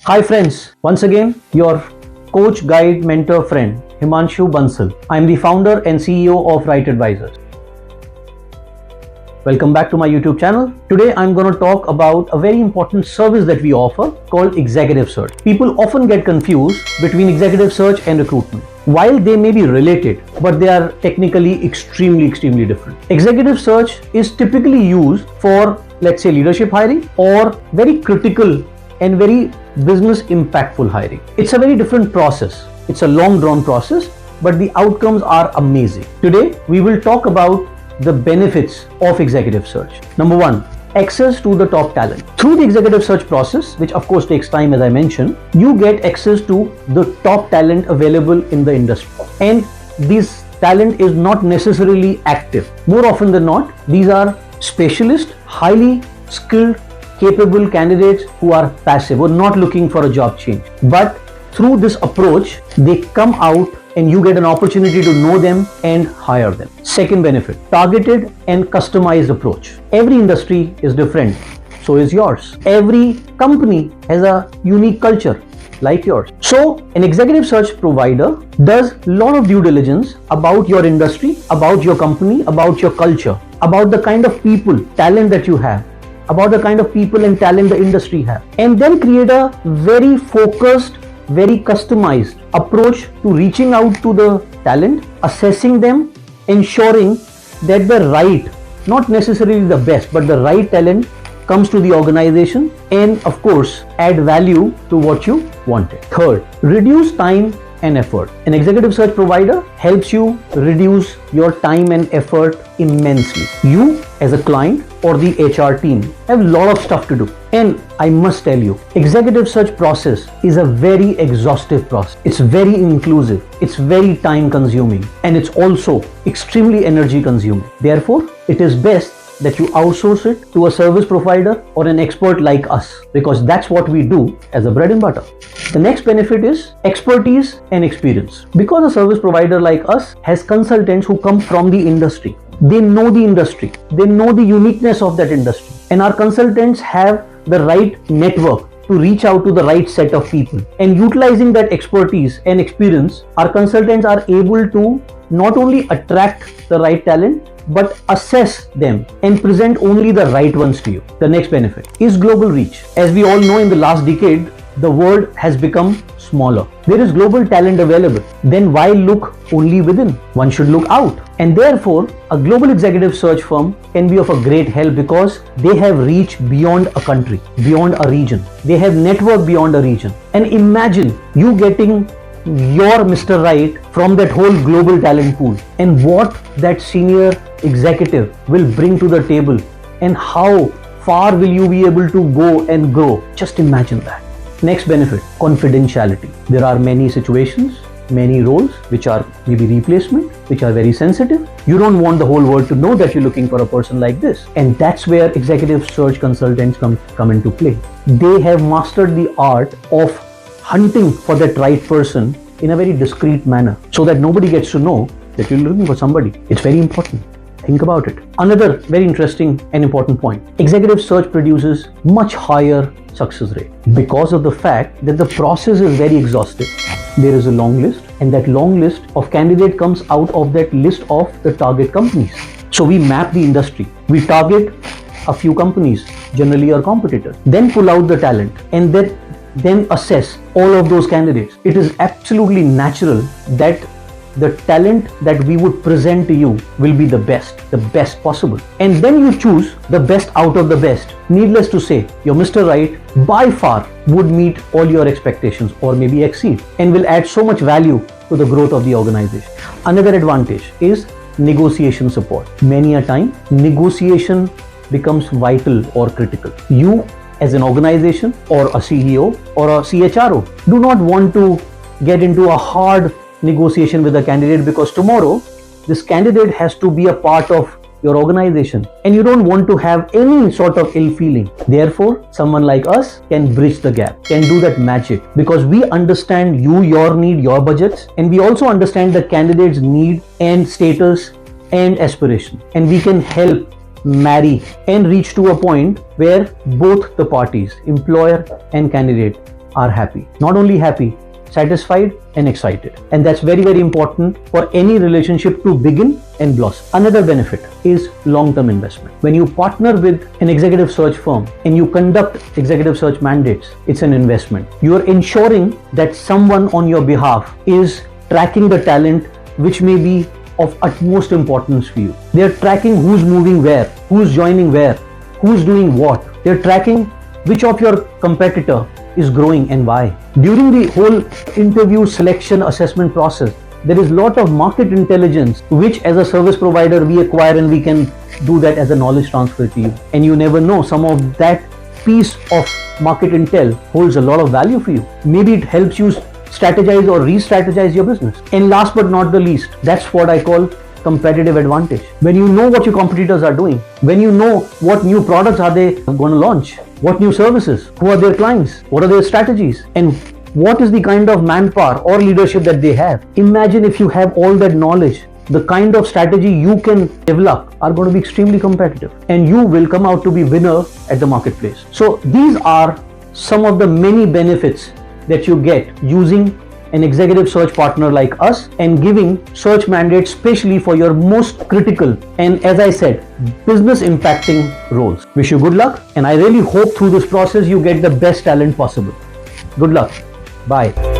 Hi friends, once again your coach, guide, mentor, friend Himanshu Bansal. I am the founder and CEO of Right Advisors. Welcome back to my YouTube channel. Today I'm going to talk about a very important service that we offer called executive search. People often get confused between executive search and recruitment. While they may be related, but they are technically extremely different. Executive search is typically used for, let's say, leadership hiring or very critical and very business impactful hiring. It's a very different process. It's a long drawn process, but the outcomes are amazing. Today, we will talk about the benefits of executive search. Number one, access to the top talent. Through the executive search process, which of course takes time as I mentioned, you get access to the top talent available in the industry. And this talent is not necessarily active. More often than not, these are specialist, highly skilled, capable candidates who are passive or not looking for a job change. But through this approach, they come out and you get an opportunity to know them and hire them. Second benefit, targeted and customized approach. Every industry is different, so is yours. Every company has a unique culture like yours. So an executive search provider does a lot of due diligence about your industry, about your company, about your culture, about the kind of people, talent that you have, about the kind of people and talent the industry have, and then create a very focused, very customized approach to reaching out to the talent, assessing them, ensuring that the right, not necessarily the best, but the right talent comes to the organization and of course add value to what you wanted. Third, reduce time and effort. An executive search provider helps you reduce your time and effort immensely. You as a client or the HR team have a lot of stuff to do. And I must tell you, executive search process is a very exhaustive process. It's very inclusive. It's very time consuming. And it's also extremely energy consuming. Therefore, it is best that you outsource it to a service provider or an expert like us, because that's what we do as a bread and butter. The next benefit is expertise and experience. Because a service provider like us has consultants who come from the industry. They know the industry. They know the uniqueness of that industry. And our consultants have the right network to reach out to the right set of people. And utilizing that expertise and experience, our consultants are able to not only attract the right talent, but assess them and present only the right ones to you. The next benefit is global reach. As we all know, in the last decade, the world has become smaller. There is global talent available. Then why look only within? One should look out. And therefore, a global executive search firm can be of a great help because they have reach beyond a country, beyond a region. They have network beyond a region. And imagine you getting your Mr. Right from that whole global talent pool, and what that senior executive will bring to the table and how far will you be able to go and grow. Just imagine that. Next benefit, confidentiality. There are many situations, many roles which are maybe replacement, which are very sensitive. You don't want the whole world to know that you're looking for a person like this. And that's where executive search consultants come into play. They have mastered the art of hunting for that right person in a very discreet manner so that nobody gets to know that you're looking for somebody. It's very important. Think about it. Another very interesting and important point. Executive search produces much higher success rate because of the fact that the process is very exhaustive. There is a long list, and that long list of candidate comes out of that list of the target companies. So we map the industry. We target a few companies, generally our competitors, then pull out the talent and then assess all of those candidates. It is absolutely natural that the talent that we would present to you will be the best possible. And then you choose the best out of the best. Needless to say, your Mr. Right by far would meet all your expectations or maybe exceed and will add so much value to the growth of the organization. Another advantage is negotiation support. Many a time, negotiation becomes vital or critical. You as an organization or a CEO or a CHRO do not want to get into a hard negotiation with a candidate because tomorrow this candidate has to be a part of your organization and you don't want to have any sort of ill feeling. Therefore, someone like us can bridge the gap, can do that magic because we understand you, your need, your budgets, and we also understand the candidate's need and status and aspiration, and we can help marry and reach to a point where both the parties, employer and candidate, are happy. Not only happy, satisfied and excited. And that's very, very important for any relationship to begin and blossom. Another benefit is long-term investment. When you partner with an executive search firm and you conduct executive search mandates, it's an investment. You are ensuring that someone on your behalf is tracking the talent which may be of utmost importance for you. They're tracking who's moving where, who's joining where, who's doing what. They're tracking which of your competitor is growing and why. During the whole interview selection assessment process, there is a lot of market intelligence which as a service provider we acquire, and we can do that as a knowledge transfer to you. And you never know, some of that piece of market intel holds a lot of value for you. Maybe it helps you strategize or re-strategize your business. And last but not the least, that's what I call competitive advantage. When you know what your competitors are doing, when you know what new products are they going to launch, what new services, who are their clients, what are their strategies, and what is the kind of manpower or leadership that they have. Imagine if you have all that knowledge, the kind of strategy you can develop are going to be extremely competitive, and you will come out to be winner at the marketplace. So these are some of the many benefits that you get using an executive search partner like us and giving search mandates specially for your most critical and, as I said, business impacting roles. Wish you good luck, and I really hope through this process you get the best talent possible. Good luck. Bye.